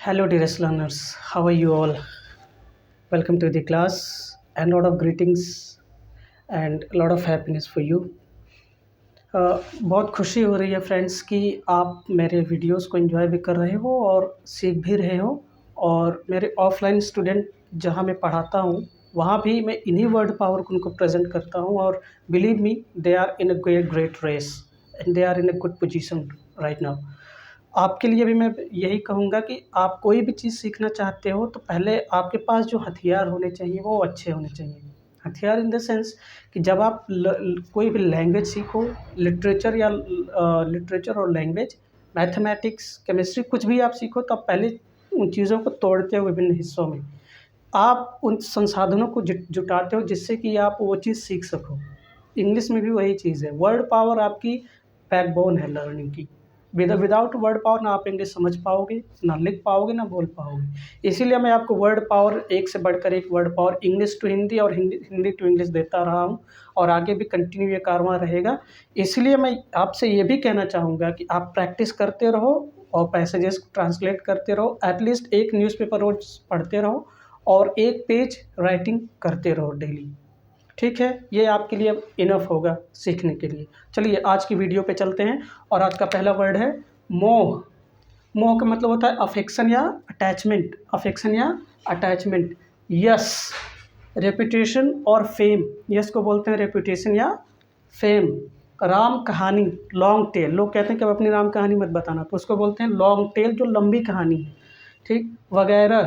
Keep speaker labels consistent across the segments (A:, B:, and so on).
A: Hello, dearest learners. How are you all? Welcome to the class and lot of greetings and a lot of happiness for you. बहुत खुशी हो रही है friends कि आप मेरे वीडियोस को एंजॉय भी कर रहे हो और सीख भी रहे हो। और मेरे ऑफलाइन स्टूडेंट जहां मैं पढ़ाता हूं वहां भी मैं इन्हीं वर्ड पावर को उनको प्रेजेंट करता हूं। और believe me, they are in a great race and they are in a good position right now. आपके लिए भी मैं यही कहूँगा कि आप कोई भी चीज़ सीखना चाहते हो तो पहले आपके पास जो हथियार होने चाहिए वो अच्छे होने चाहिए। हथियार इन द सेंस कि जब आप कोई भी लैंग्वेज सीखो, लिटरेचर या लिटरेचर और लैंग्वेज, मैथमेटिक्स, केमिस्ट्री, कुछ भी आप सीखो तो आप पहले उन चीज़ों को तोड़ते हो विभिन्न हिस्सों में। आप उन संसाधनों को जुटाते हो जिससे कि आप वो चीज़ सीख सको। इंग्लिश में भी वही चीज़ है। वर्ड पावर आपकी बैकबोन है लर्निंग की। विदाउट वर्ड पावर ना आप इंग्लिश समझ पाओगे, ना लिख पाओगे, ना बोल पाओगे। इसीलिए मैं आपको वर्ड पावर एक से बढ़कर एक word power, English to Hindi और हिंदी टू इंग्लिश देता रहा हूँ और आगे भी कंटिन्यू ये कारवां रहेगा। इसलिए मैं आपसे ये भी कहना चाहूँगा कि आप प्रैक्टिस करते रहो और पैसेजेस को ट्रांसलेट करते रहो। एटलीस्ट एक न्यूज़पेपर रोज पढ़ते रहो और एक पेज राइटिंग करते रहो डेली। ठीक है, ये आपके लिए इनफ होगा सीखने के लिए। चलिए आज की वीडियो पे चलते हैं और आज का पहला वर्ड है मोह। मोह का मतलब होता है अफेक्शन या अटैचमेंट। अफेक्शन या अटैचमेंट। यस, रेपुटेशन और फेम। यस को बोलते हैं रेपुटेशन या फेम। राम कहानी, लॉन्ग टेल। लोग कहते हैं कि अब अपनी राम कहानी मत बताना, तो उसको बोलते हैं लॉन्ग टेल, जो लंबी कहानी है। ठीक, वगैरह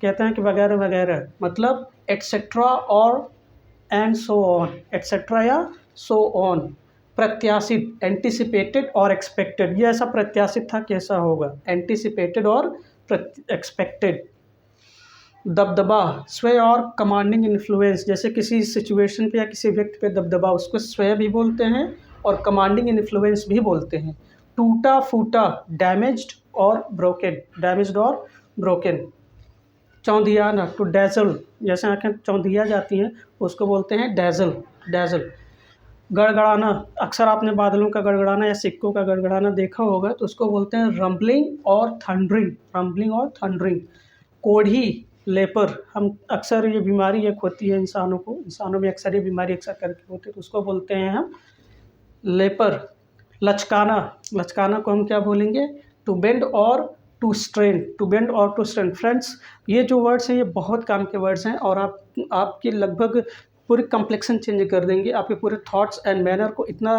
A: कहते हैं कि वगैरह वगैरह मतलब एट्सेट्रा और एंड सो ऑन, एट्सेट्रा या सो ऑन। प्रत्याशित, एंटिसिपेटेड और एक्सपेक्टेड। ये ऐसा प्रत्याशित था कि ऐसा होगा, एंटिसिपेटेड और एक्सपेक्टेड। दबदबा, स्वय और कमांडिंग इन्फ्लुएंस। जैसे किसी सिचुएशन पे या किसी व्यक्ति पे दबदबा, उसको स्वय भी बोलते हैं और कमांडिंग इन्फ्लुएंस भी बोलते हैं। टूटा फूटा, डैमेज्ड और ब्रोकन, डैमेज्ड और ब्रोकन। चौंधियाना, टू डैजल, जैसे आँखें चौंधिया जाती हैं उसको बोलते हैं डैजल, डैजल। गड़गड़ाना, अक्सर आपने बादलों का गड़गड़ाना या सिक्कों का गड़गड़ाना देखा होगा, तो उसको बोलते हैं रंबलिंग और थंडरिंग, रंबलिंग और थंडरिंग। कोढ़ी, लेपर, हम अक्सर ये बीमारी एक होती है इंसानों में अक्सर ये बीमारी अक्सर करके होती है, तो उसको बोलते हैं हम लेपर। लचकाना, लचकाना को हम क्या बोलेंगे? टू बेंड और टू स्ट्रेन, टू बेंड और टू स्ट्रेन। फ्रेंड्स, ये जो वर्ड्स हैं ये बहुत काम के वर्ड्स हैं और आपकी लगभग पूरी कम्प्लेक्सन चेंज कर देंगे। आपके पूरे थॉट्स एंड मैनर को इतना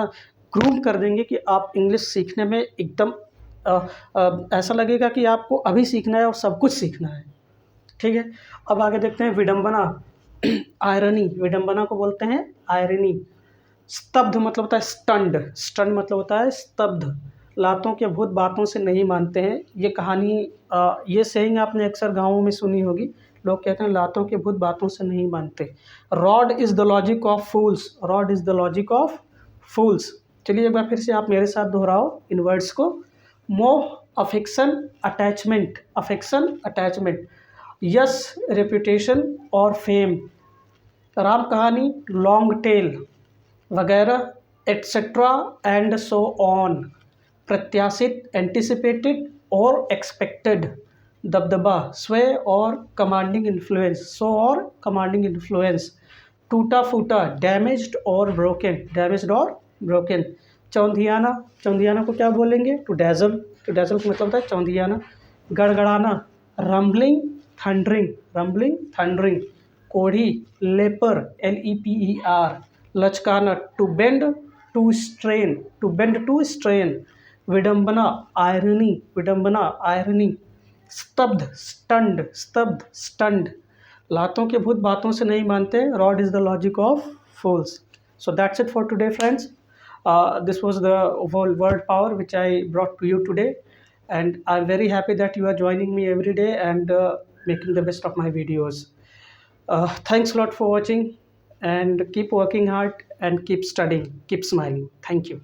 A: ग्रूम कर देंगे कि आप इंग्लिश सीखने में एकदम ऐसा लगेगा कि आपको अभी सीखना है और सब कुछ सीखना है। ठीक है, अब आगे देखते हैं विडम्बना, आयरनी। विडम्बना को बोलते हैं आयरनी। स्तब्ध मतलब होता है स्टंड, स्टंड मतलब होता है स्तब्ध। लातों के भूत बातों से नहीं मानते हैं। ये कहानी, ये सेइंग आपने अक्सर गाँवों में सुनी होगी। लोग कहते हैं लातों के भूत बातों से नहीं मानते। Rod is the logic of fools, rod is the logic of fools. चलिए एक बार फिर से आप मेरे साथ दोहराओ इन वर्ड्स को। मोह, affection, attachment, affection, attachment. Yes, reputation और फेम। राम कहानी, लॉन्ग टेल, वगैरह, एट्सेट्रा एंड सो ऑन। प्रत्याशित, एंटिसिपेटेड और एक्सपेक्टेड। दबदबा, स्वय और कमांडिंग इन्फ्लुएंस, सो और कमांडिंग इन्फ्लुएंस। टूटा फूटा, डैमेज्ड और ब्रोकन, डैमेज्ड और ब्रोकन। चौंधियाना, चौंधियाना को क्या बोलेंगे? टू डैजल, टू डैजल का मतलब होता है चौंधियाना। गड़गड़ाना, रंबलिंग, थंडरिंग, रंबलिंग, थंडरिंग। कोढ़ी, लेपर, LEPER। लचकाना, to bend, to strain, to bend, to strain. विडम्बना, आयरनी, विडम्बना, आयरनी। स्तब्ध, स्टंड, स्तब्ध, स्टंड। लातों के भूत बातों से नहीं मानते। Rod is the logic of fools. So that's it for today, friends. This was the word power which I brought to you today, and I'm very happy that you are joining me every day and making the best of my videos. Thanks a lot for watching, and keep working hard and keep studying, keep smiling. Thank you.